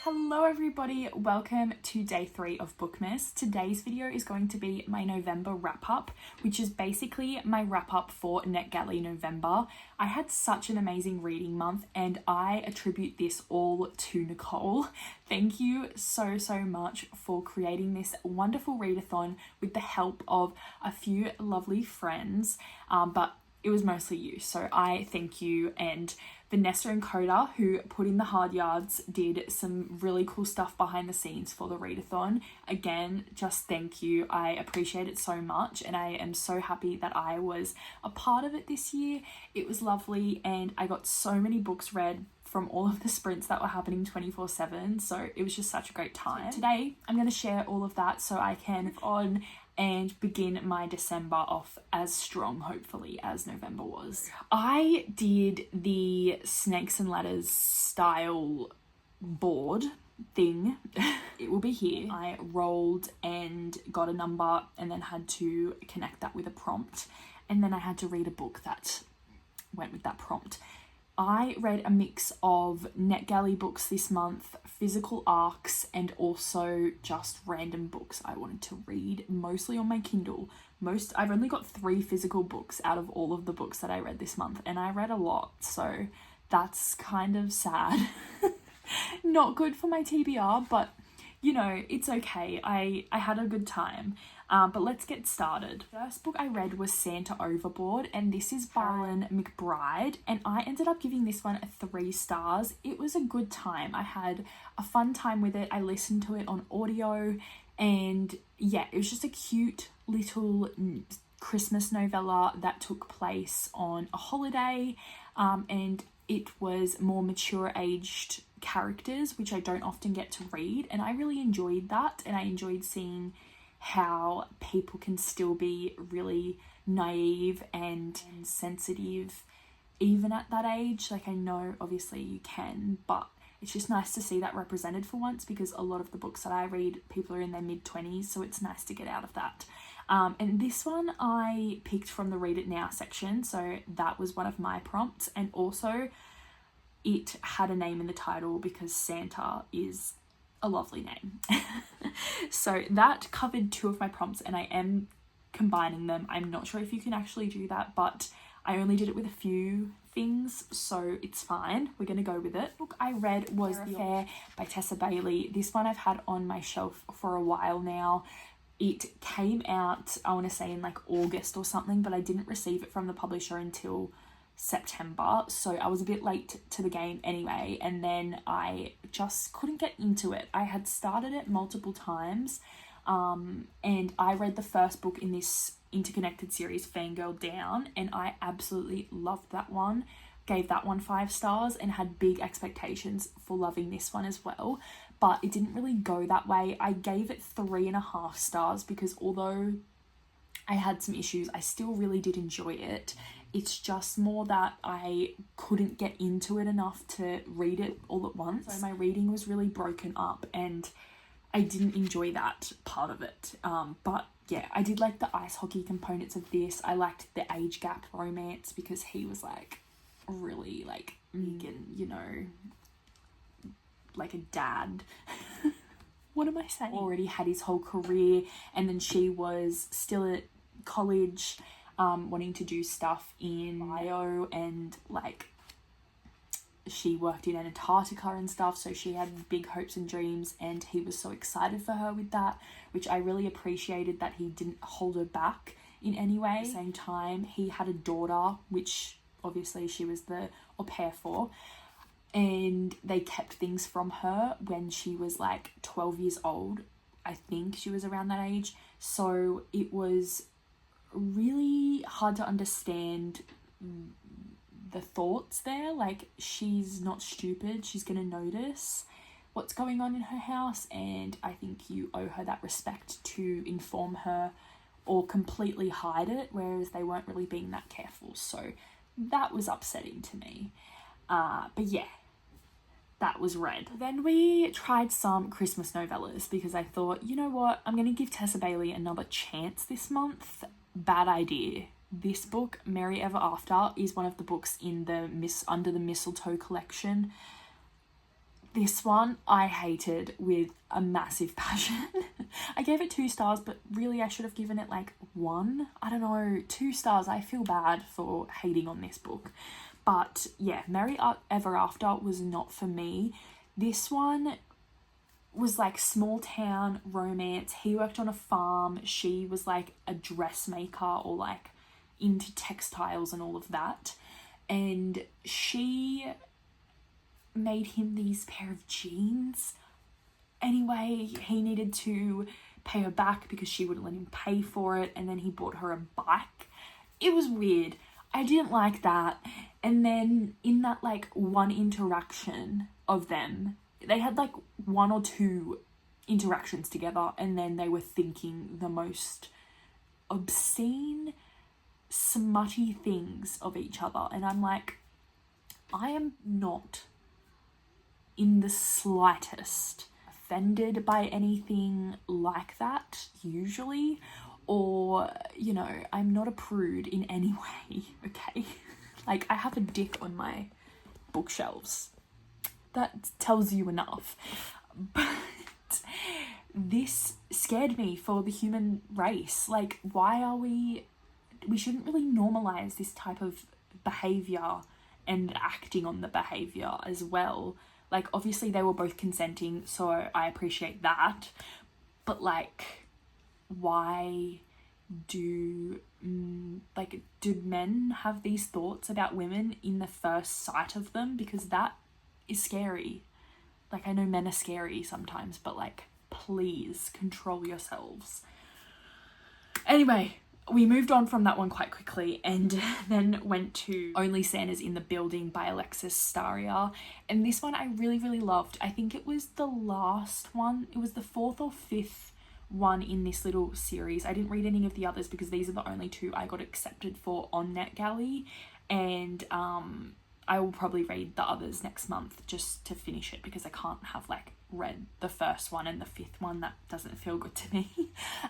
Hello everybody, welcome to day 3 of Bookmas. Today's video is going to be my November wrap up, which is basically my wrap up for NetGalley November. I had such an amazing reading month and I attribute this all to Nicole. Thank you so much for creating this wonderful readathon with the help of a few lovely friends, but it was mostly you, so I thank you. And Vanessa and Coda, who put in the hard yards, did some really cool stuff behind the scenes for the readathon. Again, just thank you. I appreciate it so much and I am so happy that I was a part of it this year. It was lovely and I got so many books read from all of the sprints that were happening 24/7, so it was just such a great time. So today I'm going to share all of that so I can move on and begin my December off as strong, hopefully, as November was. I did the Snakes and Ladders style board thing. It will be here. I rolled and got a number and then had to connect that with a prompt, and then I had to read a book that went with that prompt. I read a mix of NetGalley books this month, physical arcs, and also just random books I wanted to read, mostly on my Kindle. I've only got 3 physical books out of all of the books that I read this month, and I read a lot, so that's kind of sad. Not good for my TBR, but you know, it's okay. I had a good time. But let's get started. First book I read was Santa Overboard, and this is by Ellen McBride, and I ended up giving this one 3 stars. It was a good time. I had a fun time with it. I listened to it on audio, and yeah, it was just a cute little Christmas novella that took place on a holiday, and it was more mature aged characters, which I don't often get to read, and I really enjoyed that, and I enjoyed seeing how people can still be really naive and sensitive even at that age. Like, I know obviously you can, but it's just nice to see that represented for once, because a lot of the books that I read, people are in their mid-20s, so it's nice to get out of that. And this one I picked from the Read It Now section, so that was one of my prompts, and also it had a name in the title because Santa is a lovely name. So that covered 2 of my prompts, and I am combining them. I'm not sure if you can actually do that, but I only did it with a few things, so it's fine. We're gonna go with it. The book I read was The Affair by Tessa Bailey. This one I've had on my shelf for a while now. It came out, I want to say, in like August or something, but I didn't receive it from the publisher until September, so I was a bit late to the game anyway, and then I just couldn't get into it. I had started it multiple times, and I read the first book in this interconnected series, Fangirl Down, and I absolutely loved that one. Gave that one 5 stars and had big expectations for loving this one as well, but it didn't really go that way. I gave it 3.5 stars because although I had some issues, I still really did enjoy it. It's just more that I couldn't get into it enough to read it all at once. So my reading was really broken up and I didn't enjoy that part of it. But yeah, I did like the ice hockey components of this. I liked the age gap romance because he was like really like big and, you know, like a dad. What am I saying? Already had his whole career, and then she was still at college, wanting to do stuff in bio, and like she worked in Antarctica and stuff, so she had big hopes and dreams, and he was so excited for her with that, which I really appreciated that he didn't hold her back in any way. At the same time, he had a daughter, which obviously she was the au pair for, and they kept things from her when she was like 12 years old. I think she was around that age, so it was really hard to understand the thoughts there. Like, she's not stupid, she's gonna notice what's going on in her house, and I think you owe her that respect to inform her or completely hide it, whereas they weren't really being that careful. So that was upsetting to me, but yeah, that was read. Then we tried some Christmas novellas because I thought, you know what, I'm gonna give Tessa Bailey another chance this month. Bad idea. This book, Merry Ever After, is one of the books in the Under the Mistletoe collection. This one I hated with a massive passion. I gave it 2 stars, but really I should have given it like 1. I don't know, 2 stars. I feel bad for hating on this book. But yeah, Merry Ever After was not for me. This one was like small town romance. He worked on a farm. She was like a dressmaker or like into textiles and all of that. And she made him these pair of jeans. Anyway, he needed to pay her back because she wouldn't let him pay for it, and then he bought her a bike. It was weird. I didn't like that. And then in that like one interaction of them, they had like 1 or 2 interactions together, and then they were thinking the most obscene, smutty things of each other. And I'm like, I am not in the slightest offended by anything like that usually, or, you know, I'm not a prude in any way, okay? Like, I have a dick on my bookshelves. That tells you enough. But this scared me for the human race. Like, why are we shouldn't really normalize this type of behavior and acting on the behavior as well. Like, obviously they were both consenting, so I appreciate that. But like, why do men have these thoughts about women in the first sight of them? Because that is scary. Like, I know men are scary sometimes, but like, please control yourselves. Anyway, we moved on from that one quite quickly and then went to Only Santa's in the Building by Alexis Staria. And this one I really, really loved. I think it was the last one. It was the 4th or 5th one in this little series. I didn't read any of the others because these are the only 2 I got accepted for on NetGalley. And I will probably read the others next month just to finish it, because I can't have like read the first one and the 5th one. That doesn't feel good to me.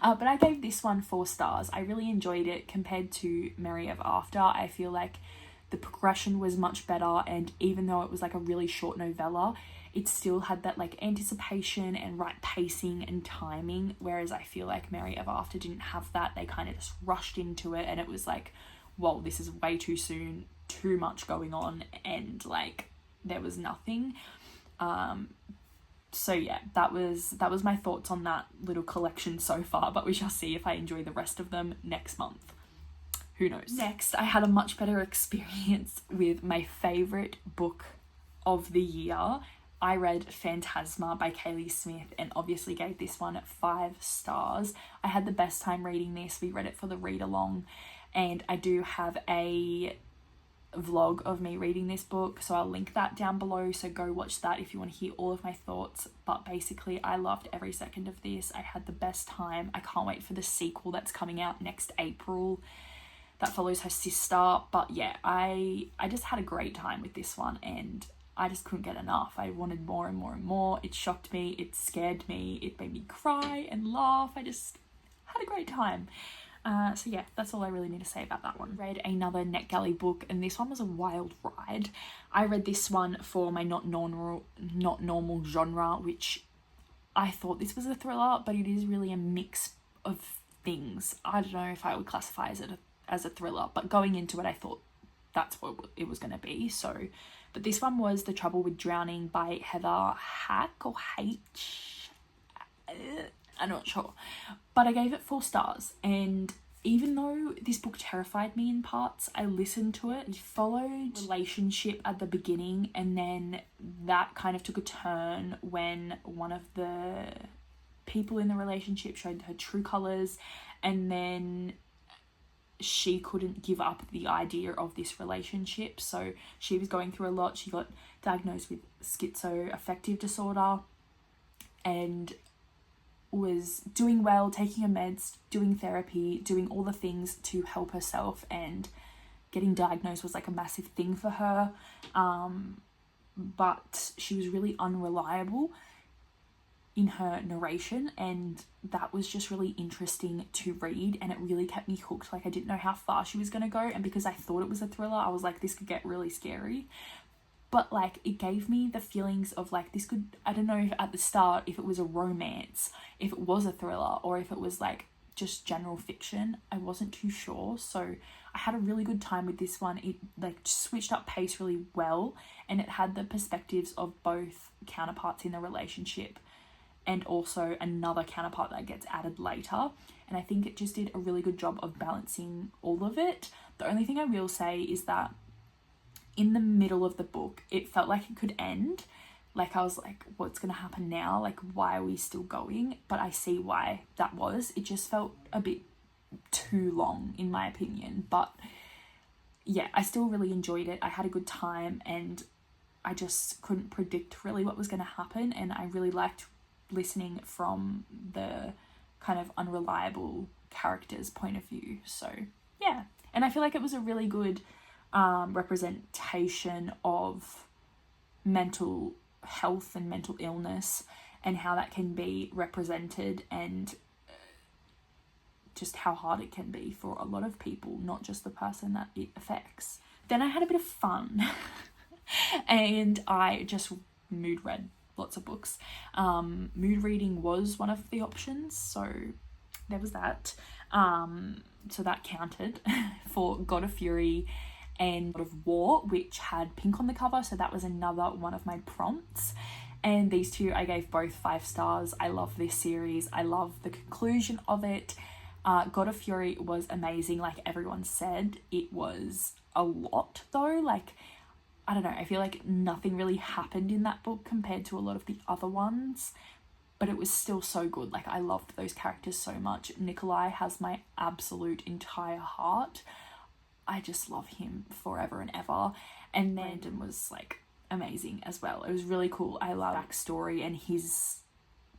But I gave this one 4 stars. I really enjoyed it compared to Merry Ever After. I feel like the progression was much better, and even though it was like a really short novella, it still had that like anticipation and right pacing and timing, whereas I feel like Merry Ever After didn't have that. They kind of just rushed into it, and it was like, whoa, this is way too soon, too much going on, and like there was nothing. So yeah, that was my thoughts on that little collection so far, but we shall see if I enjoy the rest of them next month. Who knows? Next, I had a much better experience with my favourite book of the year. I read Phantasma by Kaylee Smith and obviously gave this one 5 stars. I had the best time reading this. We read it for the read along, and I do have a vlog of me reading this book, so I'll link that down below, so go watch that if you want to hear all of my thoughts. But basically, I loved every second of this. I had the best time. I can't wait for the sequel that's coming out next April that follows her sister. But yeah, I just had a great time with this one, and I just couldn't get enough. I wanted more and more and more. It shocked me, it scared me, it made me cry and laugh. I just had a great time. So yeah, that's all I really need to say about that one. Read another NetGalley book, and this one was a wild ride. I read this one for my not normal genre, which I thought this was a thriller, but it is really a mix of things. I don't know if I would classify it as a thriller, but going into it, I thought that's what it was going to be. So, but this one was The Trouble with Drowning by Heather Hack or H. I'm not sure, but I gave it 4 stars, and even though this book terrified me in parts, I listened to it. It followed relationship at the beginning, and then that kind of took a turn when one of the people in the relationship showed her true colours, and then she couldn't give up the idea of this relationship. So she was going through a lot. She got diagnosed with schizoaffective disorder and was doing well, taking her meds, doing therapy, doing all the things to help herself, and getting diagnosed was like a massive thing for her. But she was really unreliable in her narration, and that was just really interesting to read, and it really kept me hooked. Like, I didn't know how far she was going to go, and because I thought it was a thriller, I was like, this could get really scary. but like it gave me the feelings of like this could, I don't know if at the start if it was a romance, if it was a thriller, or if it was like just general fiction. I wasn't too sure. So I had a really good time with this one. It like switched up pace really well, and it had the perspectives of both counterparts in the relationship and also another counterpart that gets added later. And I think it just did a really good job of balancing all of it. The only thing I will say is that in the middle of the book, it felt like it could end. Like I was like, what's going to happen now? Like, why are we still going? But I see why that was. It just felt a bit too long in my opinion. But yeah, I still really enjoyed it. I had a good time, and I just couldn't predict really what was going to happen. And I really liked listening from the kind of unreliable character's point of view. So yeah, and I feel like it was a really good representation of mental health and mental illness and how that can be represented, and just how hard it can be for a lot of people, not just the person that it affects. Then I had a bit of fun and I just mood read lots of books. Mood reading was one of the options, so there was that. So that counted for God of Fury and God of War, which had pink on the cover, so that was another one of my prompts. And these two I gave both 5 stars. I love this series. I love the conclusion of it. God of Fury was amazing, like everyone said. It was a lot though, like I don't know, I feel like nothing really happened in that book compared to a lot of the other ones, but it was still so good. Like I loved those characters so much. Nicole has my absolute entire heart. I just love him forever and ever. And then Brandon was like amazing as well. It was really cool. I love backstory and his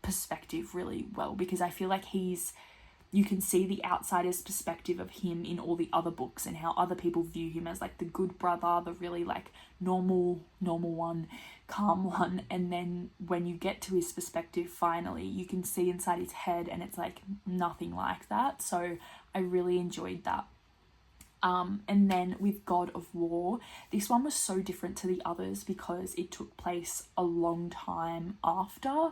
perspective really well, because I feel like you can see the outsider's perspective of him in all the other books and how other people view him as like the good brother, the really like normal one, calm one. And then when you get to his perspective, finally, you can see inside his head and it's like nothing like that. So I really enjoyed that. And then with God of War, this one was so different to the others because it took place a long time after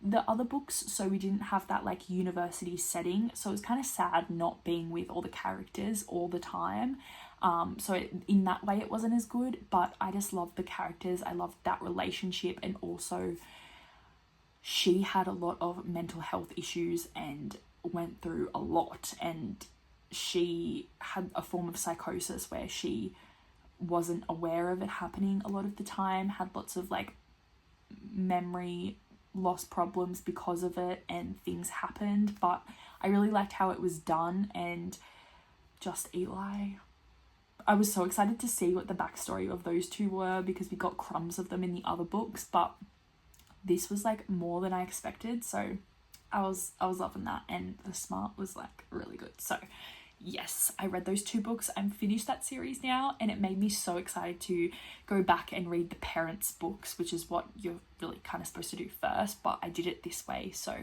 the other books, so we didn't have that like university setting, so it was kind of sad not being with all the characters all the time. In that way it wasn't as good, but I just loved the characters. I loved that relationship, and also she had a lot of mental health issues and went through a lot, and she had a form of psychosis where she wasn't aware of it happening a lot of the time, had lots of like memory loss problems because of it, and things happened. But I really liked how it was done, and just Eli, I was so excited to see what the backstory of those two were, because we got crumbs of them in the other books, but this was like more than I expected. So I was loving that, and The Smart was like really good. So yes, I read those 2 books. I'm finished that series now, and it made me so excited to go back and read the parents' books, which is what you're really kind of supposed to do first, but I did it this way. So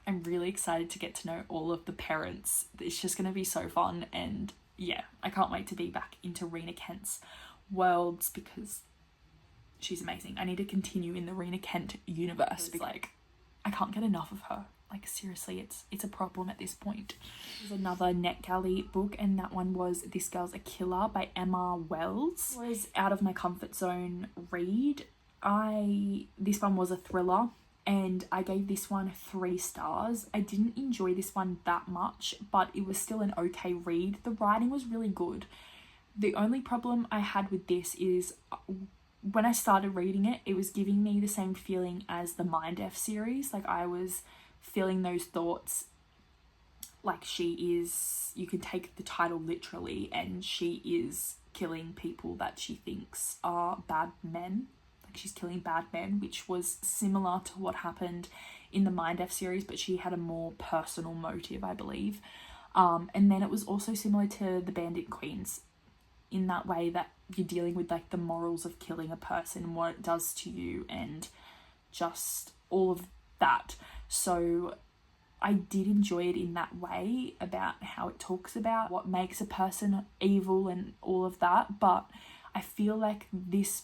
I'm really excited to get to know all of the parents. It's just going to be so fun, and yeah, I can't wait to be back into Rena Kent's worlds because she's amazing. I need to continue in the Rena Kent universe. Like, I can't get enough of her. Like seriously, it's a problem at this point. There's another NetGalley book, and that one was This Girl's a Killer by Emma Wells. It was out of my comfort zone read. This one was a thriller, and I gave this one 3 stars. I didn't enjoy this one that much, but it was still an okay read. The writing was really good. The only problem I had with this is when I started reading it, it was giving me the same feeling as the F.R.I.E.N.D.S series. Like I was feeling those thoughts, like you can take the title literally, and she is killing people that she thinks are bad men. Like she's killing bad men, which was similar to what happened in the F.R.I.E.N.D.S series, but she had a more personal motive, I believe. And then it was also similar to the Bandit Queens in that way that you're dealing with like the morals of killing a person, what it does to you, and just all of that. So I did enjoy it in that way, about how it talks about what makes a person evil and all of that. But I feel like this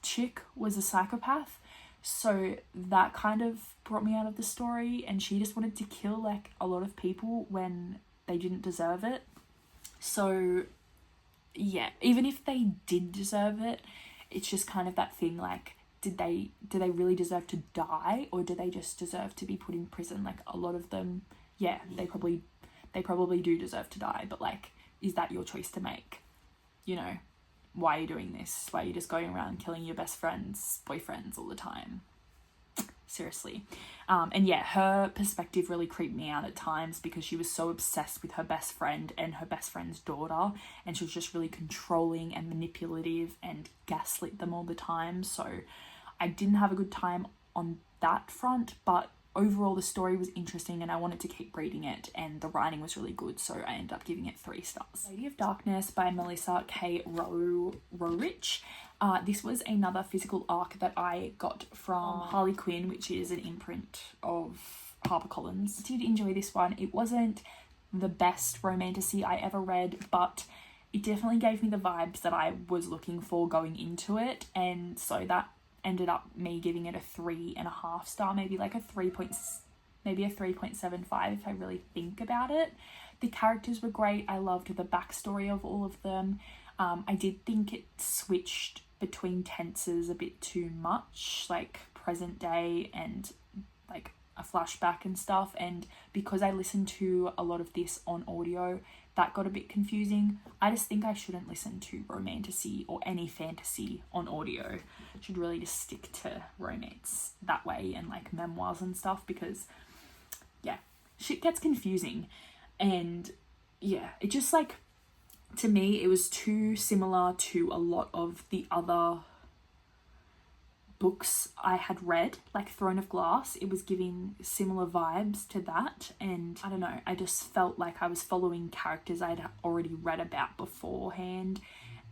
chick was a psychopath, so that kind of brought me out of the story, and she just wanted to kill like a lot of people when they didn't deserve it. So yeah, even if they did deserve it, it's just kind of that thing, like, do they really deserve to die, or do they just deserve to be put in prison? Like, a lot of them, yeah, they probably do deserve to die, but like, is that your choice to make? You know, why are you doing this? Why are you just going around killing your best friends' boyfriends all the time? Seriously. And yeah, her perspective really creeped me out at times, because she was so obsessed with her best friend and her best friend's daughter, and she was just really controlling and manipulative and gaslit them all the time. So I didn't have a good time on that front, but overall the story was interesting and I wanted to keep reading it, and the writing was really good, so I ended up giving it 3 stars. Lady of Darkness by Melissa K. Rorich. This was another physical arc that I got from Harley Quinn, which is an imprint of HarperCollins. I did enjoy this one. It wasn't the best romantasy I ever read, but it definitely gave me the vibes that I was looking for going into it, and so that ended up me giving it a 3.5 star, maybe like a 3.75 if I really think about it. The characters were great. I loved the backstory of all of them. I did think it switched between tenses a bit too much, like present day and like a flashback and stuff, and because I listened to a lot of this on audio, that got a bit confusing. I just think I shouldn't listen to romantasy or any fantasy on audio. I should really just stick to romance that way, and like memoirs and stuff, because yeah, shit gets confusing. And yeah, it just like, to me, it was too similar to a lot of the other books I had read, like Throne of Glass. It was giving similar vibes to that, and I don't know, I just felt like I was following characters I'd already read about beforehand,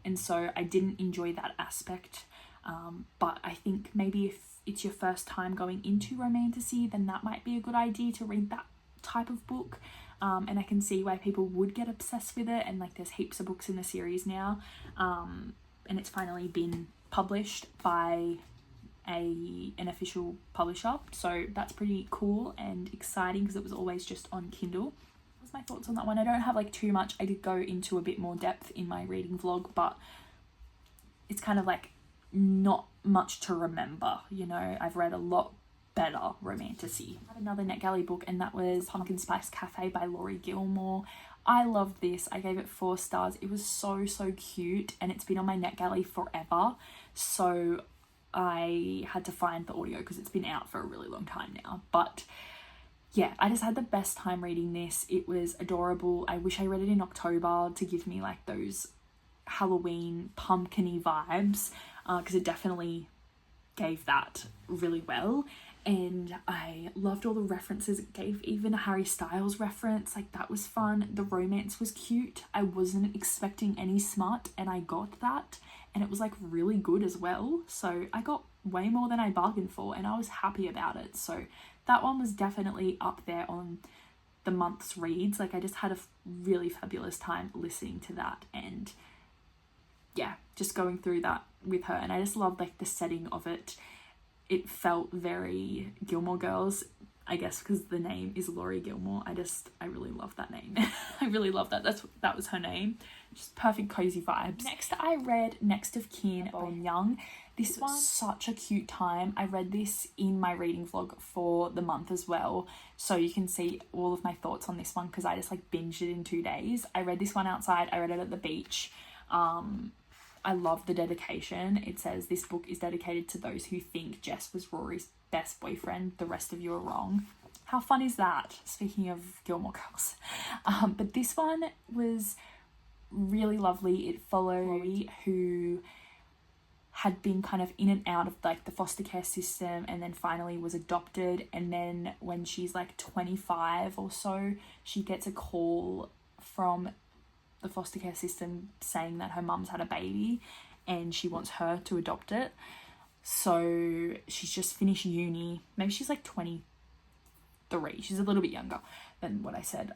and so I didn't enjoy that aspect. But I think maybe if it's your first time going into romantasy, then that might be a good idea to read that type of book. And I can see why people would get obsessed with it, and like there's heaps of books in the series now, and it's finally been published by an official publisher, so that's pretty cool and exciting, because it was always just on Kindle. That's my thoughts on that one. I don't have like too much. I did go into a bit more depth in my reading vlog, but it's kind of like not much to remember, you know. I've read a lot better romantasy. I had another NetGalley book, and that was Pumpkin Spice Cafe by Laurie Gilmore. I loved this. I gave it 4 stars. It was so cute, and it's been on my NetGalley forever, so I had to find the audio because it's been out for a really long time now. But yeah, I just had the best time reading this. It was adorable. I wish I read it in October to give me like those Halloween pumpkin-y vibes, because it definitely gave that really well. And I loved all the references it gave, even a Harry Styles reference, like that was fun. The romance was cute. I wasn't expecting any smut, and I got that, and it was like really good as well. So I got way more than I bargained for, and I was happy about it. So that one was definitely up there on the month's reads. Like I just had a really fabulous time listening to that, and yeah, just going through that with her. And I just loved like the setting of it. It felt very Gilmore Girls, I guess because the name is Laurie Gilmore. I really love that name. I really love that. That was her name. Just perfect cozy vibes. Next I read Next of Kin by Young. This was such a cute time. I read this in my reading vlog for the month as well, so you can see all of my thoughts on this one, because I just like binged it in 2 days. I read this one outside. I read it at the beach. I love the dedication. It says, "This book is dedicated to those who think Jess was Rory's best boyfriend. The rest of you are wrong." How fun is that? Speaking of Gilmore Girls. But this one was really lovely. It followed Rory, who had been kind of in and out of like the foster care system, and then finally was adopted. And then when she's like 25 or so, she gets a call from the foster care system saying that her mum's had a baby and she wants her to adopt it. So she's just finished uni. Maybe she's like 23. She's a little bit younger than what I said.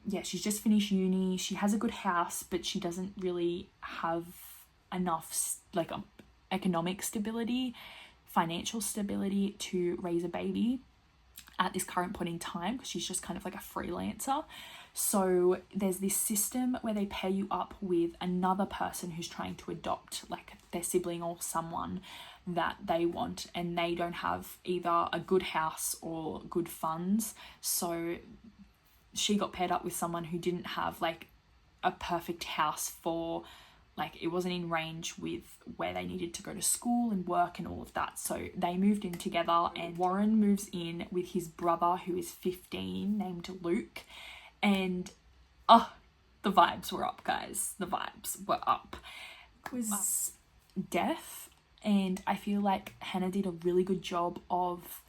Yeah, she's just finished uni. She has a good house, but she doesn't really have enough like economic stability, financial stability to raise a baby at this current point in time, because she's just kind of like a freelancer. So there's this system where they pair you up with another person who's trying to adopt like their sibling or someone that they want, and they don't have either a good house or good funds. So she got paired up with someone who didn't have like a perfect house for, like, it wasn't in range with where they needed to go to school and work and all of that. So they moved in together, and Warren moves in with his brother who is 15 named Luke. And the vibes were up, guys. The vibes were up. It was death, and I feel like Hannah did a really good job of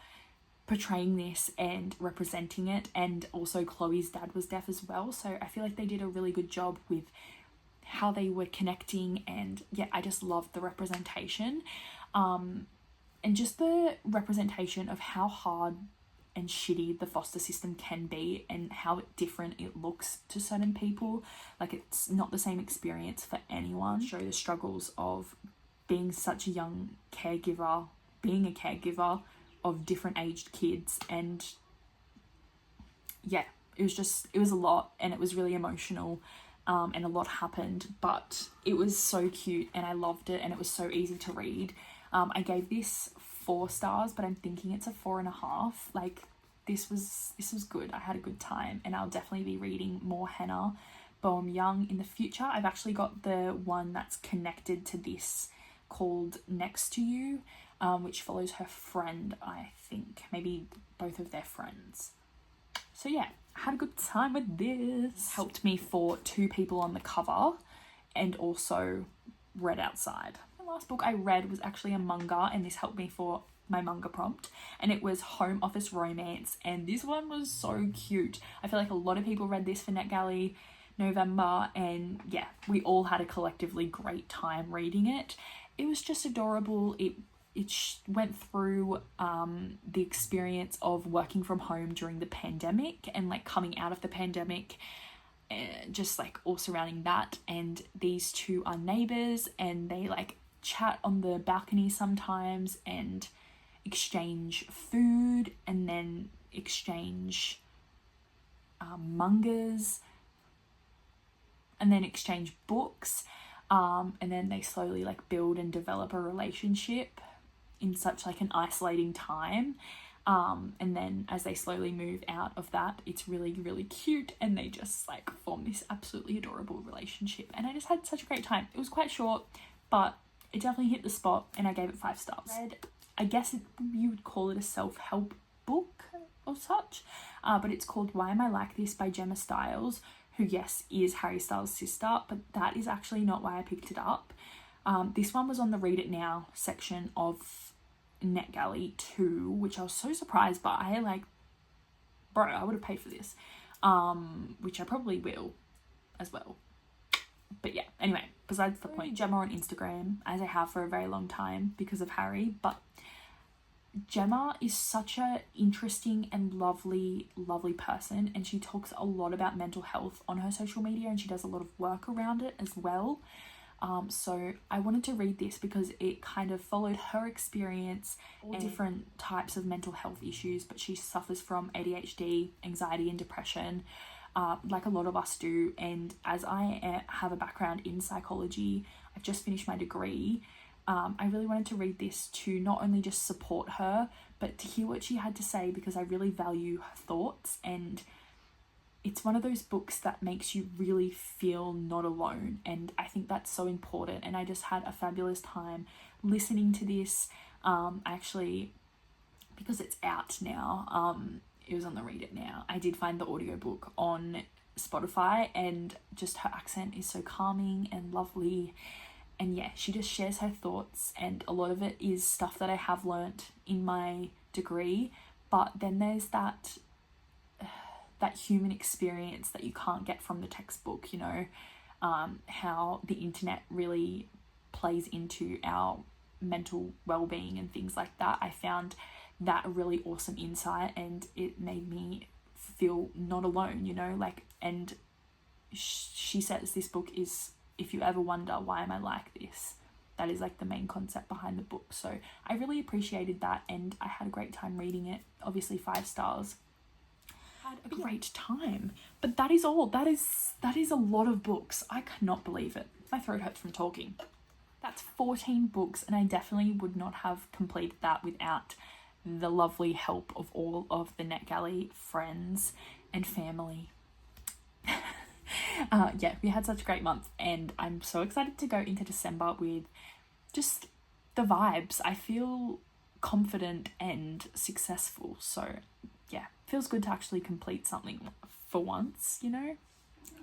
portraying this and representing it. And also Chloe's dad was deaf as well, so I feel like they did a really good job with how they were connecting. And yeah, I just loved the representation, and just the representation of how hard and shitty the foster system can be, and how different it looks to certain people. Like, it's not the same experience for anyone. Show the struggles of being such a young caregiver, being a caregiver of different aged kids. And yeah, it was a lot, and it was really emotional, and a lot happened, but it was so cute and I loved it, and it was so easy to read. I gave this 4 stars, but I'm thinking it's a 4.5. Like, this was good. I had a good time, and I'll definitely be reading more Hannah Boehm Young in the future. I've actually got the one that's connected to this called Next to You, which follows her friend, I think, maybe both of their friends. So yeah, I had a good time with this. Helped me for 2 people on the cover, and also read outside. The last book I read was actually a manga, and this helped me for my manga prompt, and it was Home Office Romance, and this one was so cute. I feel like a lot of people read this for NetGalley November, and yeah, we all had a collectively great time reading it. It was just adorable. It went through the experience of working from home during the pandemic, and like coming out of the pandemic, just like all surrounding that. And these 2 are neighbors, and they like chat on the balcony sometimes, and exchange food, and then exchange mangas, and then exchange books, and then they slowly like build and develop a relationship in such like an isolating time, and then as they slowly move out of that, it's really, really cute, and they just like form this absolutely adorable relationship. And I just had such a great time. It was quite short, but it definitely hit the spot, and I gave it 5 stars. I guess you would call it a self-help book or such, but it's called Why Am I Like This by Gemma Stiles, who, yes, is Harry Styles' sister, but that is actually not why I picked it up. This one was on the Read It Now section of NetGalley too, which I was so surprised by. I would have paid for this, which I probably will as well. But yeah, anyway, besides the point, Gemma on Instagram, as I have for a very long time because of Harry, but Gemma is such a interesting and lovely person, and she talks a lot about mental health on her social media, and she does a lot of work around it as well. So I wanted to read this because it kind of followed her experience and different types of mental health issues, but she suffers from ADHD, anxiety and depression, like a lot of us do. And as I have a background in psychology, I've just finished my degree, I really wanted to read this to not only just support her, but to hear what she had to say, because I really value her thoughts, and it's one of those books that makes you really feel not alone, and I think that's so important. And I just had a fabulous time listening to this. Actually, because it's out now, it was on the Read It Now. I did find the audiobook on Spotify, and just her accent is so calming and lovely. And yeah, she just shares her thoughts, and a lot of it is stuff that I have learnt in my degree, but then there's that human experience that you can't get from the textbook, you know, how the internet really plays into our mental well-being and things like that. I found that a really awesome insight, and it made me feel not alone, you know, like, and she says this book is, if you ever wonder why am I like this, that is like the main concept behind the book. So I really appreciated that, and I had a great time reading it. Obviously 5 stars. Had a great time. But that is all. That is a lot of books. I cannot believe it. My throat hurts from talking. That's 14 books, and I definitely would not have completed that without the lovely help of all of the NetGalley friends and family. Yeah, we had such a great month, and I'm so excited to go into December with just the vibes. I feel confident and successful, so yeah, feels good to actually complete something for once, you know?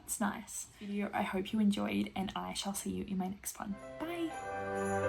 It's nice. Video, I hope you enjoyed, and I shall see you in my next one. Bye!